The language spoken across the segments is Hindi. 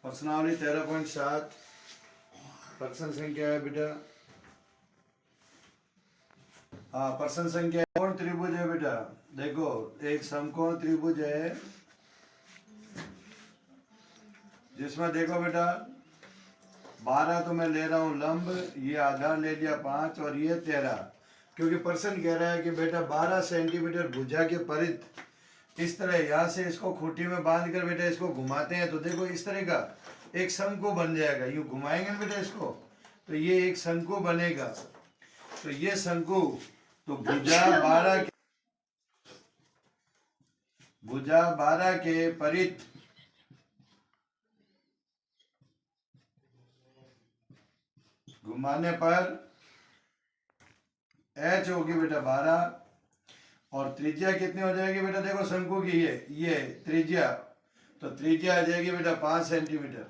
प्रश्नावली 13.7 प्रश्न संख्या है बेटा। हाँ, प्रश्न संख्या कोण त्रिभुज है बेटा। देखो एक समकोण त्रिभुज है जिसमें देखो बेटा 12 तो मैं ले रहा हूँ लंब, ये आधार ले लिया 5 और ये 13, क्योंकि प्रश्न कह रहा है कि बेटा 12 सेंटीमीटर भुजा के परित इस तरह यहाँ से इसको खूंटी में बांध कर बेटा इसको घुमाते हैं तो देखो इस तरह का एक शंकु बन जाएगा। यूं घुमाएंगे ना बेटा इसको तो ये एक शंकु बनेगा। तो ये शंकु तो भुजा 12 के परित घुमाने पर h होगी बेटा 12 और त्रिज्या कितनी हो जाएगी बेटा। देखो शंकु की ये त्रिज्या, तो त्रिज्या आ जाएगी बेटा 5 सेंटीमीटर,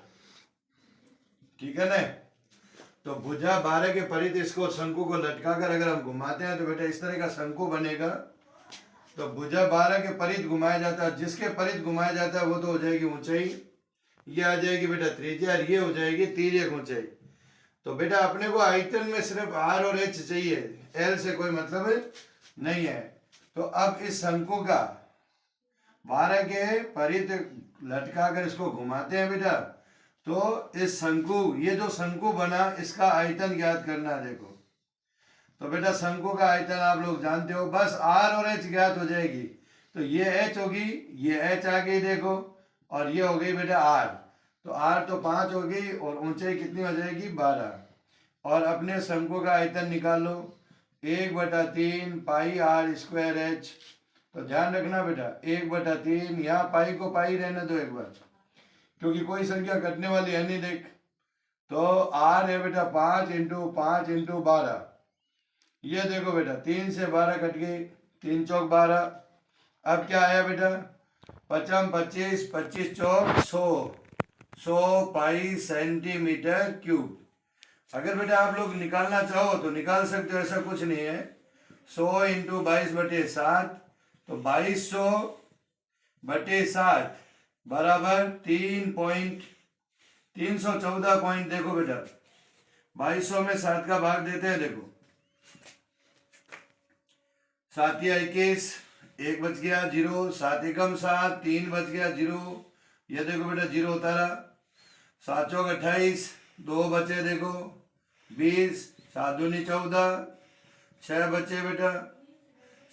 ठीक है ना। तो भुजा 12 के परित इसको शंकु को लटकाकर अगर हम घुमाते हैं तो बेटा इस तरह का शंकु बनेगा। तो भुजा 12 के परित घुमाया जाता है, जिसके परित घुमाया जाता है वो तो हो जाएगी ऊंचाई, ये आ जाएगी बेटा त्रिज्या, ये हो जाएगी तिर्यक ऊंचाई। तो बेटा अपने को आयतन में सिर्फ r और h चाहिए, l से कोई मतलब नहीं है। तो अब इस शंकु का 12 के परित लटका कर इसको घुमाते हैं बेटा, तो इस शंकु ये जो शंकु बना इसका आयतन ज्ञात करना है। देखो तो बेटा शंकु का आयतन आप लोग जानते हो, बस r और h ज्ञात हो जाएगी। तो ये h होगी, ये h आ गई देखो, और ये हो गई बेटा r। तो r तो 5 होगी और ऊंचाई कितनी हो जाएगी 12। और अपने शंकु का आयतन निकाल लो 1/3 पाई r स्क्वायर h। तो ध्यान रखना बेटा 1/3, यहाँ पाई को पाई रहने दो एक बार, क्योंकि कोई संख्या कटने वाली है नहीं। देख तो r है बेटा 5 × 5 × 12, ये देखो बेटा 3 से 12 कट गई, 3 चौक 12। अब क्या आया बेटा 5 25, 25 चौक 100 पाई सेंटीमीटर क्यूब। अगर बेटा आप लोग निकालना चाहो तो निकाल सकते हो, ऐसा कुछ नहीं है। 100 × 22/7, तो 2200/7 बराबर 314 पॉइंट। देखो बेटा 2200 में 7 का भाग देते हैं, देखो 7 या 21, 1 बच गया 0, 7 एकम 7, 3 बच गया 0, ये देखो बेटा 0 उतारा, 7 चौक 28, 2 बचे देखो 20, 7 दूनी 14, 6 बचे बेटा,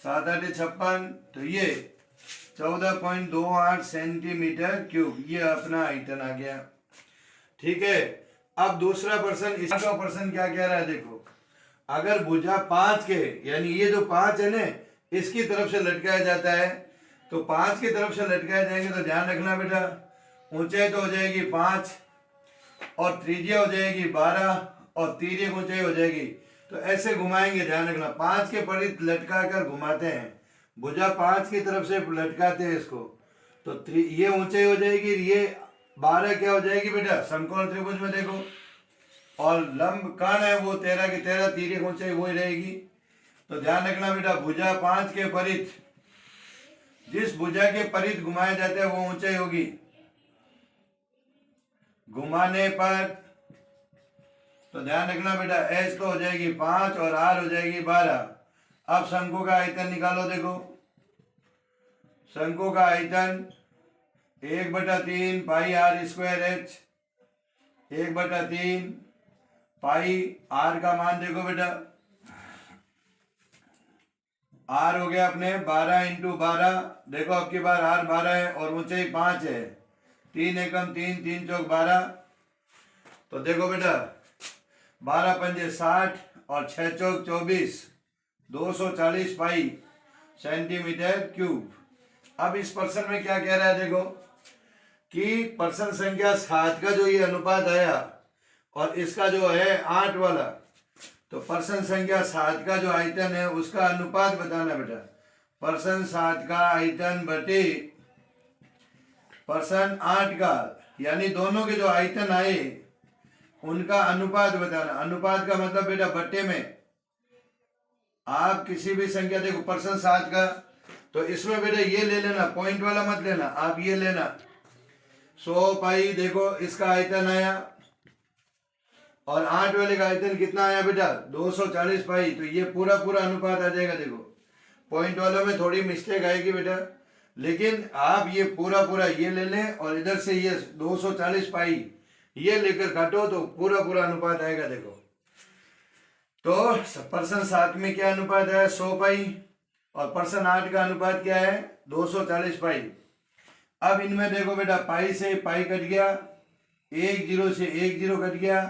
7 8 56, तो ये 14.28 सेंटीमीटर क्यूब, ये अपना आयतन आ गया। ठीक है, अब दूसरा प्रश्न, इसका प्रश्न क्या कह रहा है देखो, अगर भुजा 5 के यानी ये जो 5 है ना इसकी तरफ से लटकाया जाता है, तो 5 की तरफ से लटकाए जाएंगे तो ध्यान रखना बेटा ऊंचाई तो हो जाएगी 5 और त्रिज्या हो जाएगी 12 और तिर्यक ऊंचाई हो जाएगी। तो ऐसे घुमाएंगे, ध्यान रखना 5 के परित लटका कर घुमाते हैं, भुजा 5 की तरफ से लटकाते हैं इसको, तो ये ऊंचाई हो जाएगी, ये 12 क्या हो जाएगी बेटा समकोण त्रिभुज में देखो, और लंब कर्ण है वो 13 की 13, तिर्यक ऊंचाई वही रहेगी। तो ध्यान रखना बेटा भुजा 5 के परित, जिस भुजा के परित घुमाया जाता है वो ऊंचाई होगी, घुमाने पर। तो ध्यान रखना बेटा h तो हो जाएगी 5 और r हो जाएगी 12। अब शंकु का आयतन निकालो, देखो शंकु का आयतन 1/3 पाई r स्क्वायर h, 1/3 पाई r का मान देखो बेटा r हो गया अपने 12 × 12, देखो अब की बार r 12 है और ऊंचाई 5 है, 3 एकम 3, 3 चौक 12। तो देखो बेटा 12 पंजे 60 और 6 चौक 24, 240 पाई सेंटीमीटर क्यूब। अब इस प्रश्न में क्या कह रहा है देखो कि प्रश्न संख्या 7 का जो ये अनुपात आया और इसका जो है 8 वाला, तो प्रश्न संख्या 7 का जो आयतन है उसका अनुपात बताना बेटा। प्रश्न 7 का आयतन बटे प्रश्न 8 का, यानी दोनों के जो आयतन आए उनका अनुपात बताना। अनुपात का मतलब बेटा बट्टे में, आप किसी भी संख्या देखो प्रश्न 7 का, तो इसमें बेटा ये ले लेना, पॉइंट वाला मत लेना, आप ये लेना 100 पाई देखो इसका आयतन आया, और 8 वाले का आयतन कितना आया बेटा 240 पाई। तो ये पूरा पूरा अनुपात आ जाएगा। देखो पॉइंट वालों में थोड़ी मिस्टेक आएगी बेटा, लेकिन आप ये पूरा पूरा ये ले लें और इधर से ये 240 पाई ये लेकर काटो तो पूरा पूरा अनुपात आएगा। देखो तो पर्सन 7 में क्या अनुपात है 100 पाई, और पर्सन 8 का अनुपात क्या है 240 पाई। अब इनमें देखो बेटा पाई से पाई कट गया, 1 0 से 1 0 कट गया,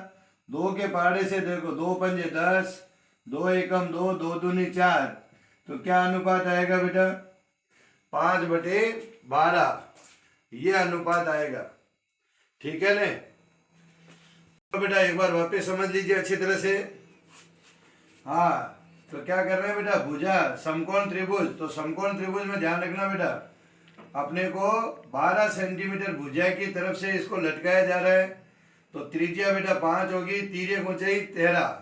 2 के पहाड़े से देखो 2 पंजे 10, 2 एकम 2, 2 दूनी 4। तो क्या अनुपात आएगा बेटा 5/12 ये अनुपात आएगा। ठीक है ना। तो बेटा एक बार वापस समझ लीजिए अच्छी तरह से। हाँ तो क्या कर रहे हैं बेटा भुजा समकोण त्रिभुज। तो समकोण त्रिभुज में ध्यान रखना बेटा, अपने को 12 सेंटीमीटर भुजा की तरफ से इसको लटकाया जा रहा है। तो त्रिज्या बेटा 5 होगी, तिर्यक ऊंचाई 13।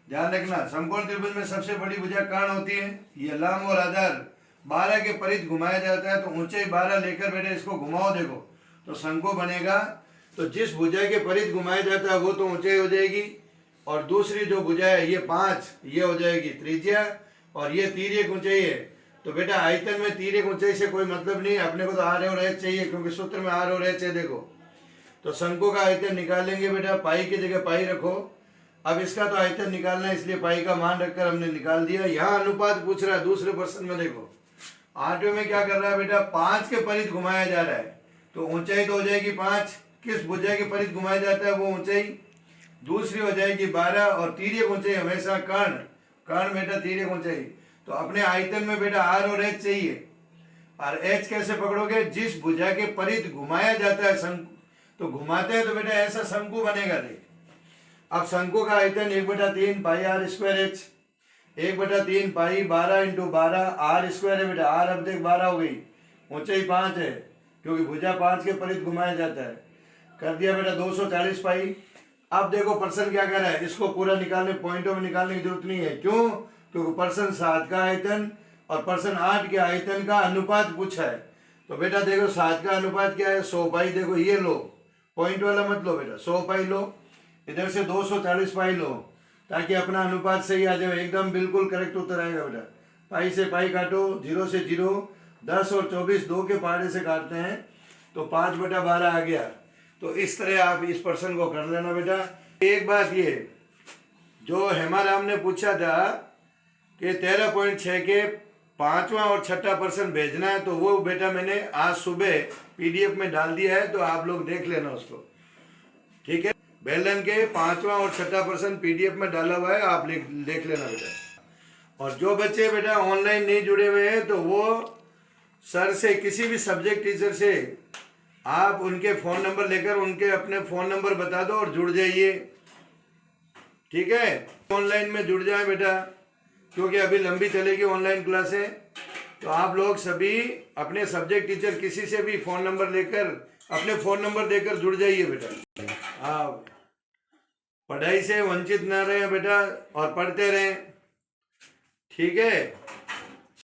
ध्यान रखना समकोण त्रिभुज में सबसे बड़ी भुजा कर्ण होती है। ये लंब और आधार 12 के परिध घुमाया जाता है। तो ऊंचाई 12 लेकर बेटा इसको घुमाओ, देखो तो शंकु बनेगा। तो जिस भुजा के परिध घुमाया जाता है वो तो ऊंचाई हो जाएगी, और दूसरी जो भुजा है ये 5 ये हो जाएगी त्रिज्या, और ये तिर्यक ऊंचाई है। तो बेटा आयतन में तिर्यक ऊंचाई से कोई मतलब नहीं, अपने को तो आर और एच चाहिए, क्योंकि सूत्र में आर और एच है। देखो तो शंकु का आयतन निकालेंगे बेटा, पाई की जगह पाई रखो। अब इसका तो आयतन निकालना है, इसलिए पाई का मान रखकर हमने निकाल दिया। यहाँ अनुपात पूछ रहा है दूसरे प्रश्न में। देखो 8वें में क्या कर रहा है बेटा 5 के परिध घुमाया जा रहा है। तो ऊंचाई तो हो जाएगी 5, किस भुजा के परिध घुमाया जाता है वो ऊंचाई, दूसरी हो जाएगी 12, और तिर्यक ऊंचाई हमेशा कर्ण, कर्ण बेटा तिर्यक ऊंचाई। तो अपने आयतन में बेटा आर और एच चाहिए। और एच कैसे पकड़ोगे, जिस भुजा के परिध घुमाया जाता है शंकु, तो घुमाते हैं तो बेटा ऐसा शंकु बनेगा। देख अब शंकु का आयतन 1/3 pi r square h, 1/3 pi 12 × 12 r square है बेटा। आर अब देख 12 हो गई, ऊंचाई 5 है क्योंकि भुजा 5 के परिध घुमाया जाता है। कर दिया बेटा 240 पाई। अब देखो पर्सन क्या कर रहा है, इसको पूरा निकालने पॉइंटों में निकालने की जरूरत नहीं है। क्यों, क्योंकि पर्सन 7 का आयतन और पर्सन 8 के आयतन का अनुपात पूछा है। तो बेटा देखो 7 का अनुपात क्या है 100 पाई। देखो ये लो, पॉइंट वाला मत लो बेटा, 100 पाई लो, इधर से 240 पाई लो, ताकि अपना अनुपात सही आ जाए, एकदम बिल्कुल करेक्ट उत्तर आएगा बेटा। पाई से पाई काटो, 0 से 0, 10 और 24 2 के पहाड़े से काटते हैं तो 5/12 आ गया। तो इस तरह आप इस प्रश्न को कर लेना बेटा। एक बात ये जो हेमाराम ने पूछा था कि 13.6 के 5वां और 6ठा प्रश्न भेजना है, तो वो बेटा मैंने आज सुबह पीडीएफ में डाल दिया है, तो आप लोग देख लेना उसको। ठीक है, बेलन के 5वां और 6ठा प्रश्न पीडीएफ में डाला हुआ है, आप देख लेना बेटा। और जो बच्चे बेटा ऑनलाइन नहीं जुड़े हुए हैं तो वो सर से, किसी भी सब्जेक्ट टीचर से आप उनके फ़ोन नंबर लेकर उनके अपने फ़ोन नंबर बता दो और जुड़ जाइए। ठीक है, ऑनलाइन में जुड़ जाए बेटा, क्योंकि अभी लंबी चलेगी ऑनलाइन क्लासें। तो आप लोग सभी अपने सब्जेक्ट टीचर किसी से भी फ़ोन नंबर लेकर, अपने फ़ोन नंबर देकर जुड़ जाइए बेटा। हाँ, पढ़ाई से वंचित ना रहें बेटा और पढ़ते रहें। ठीक है।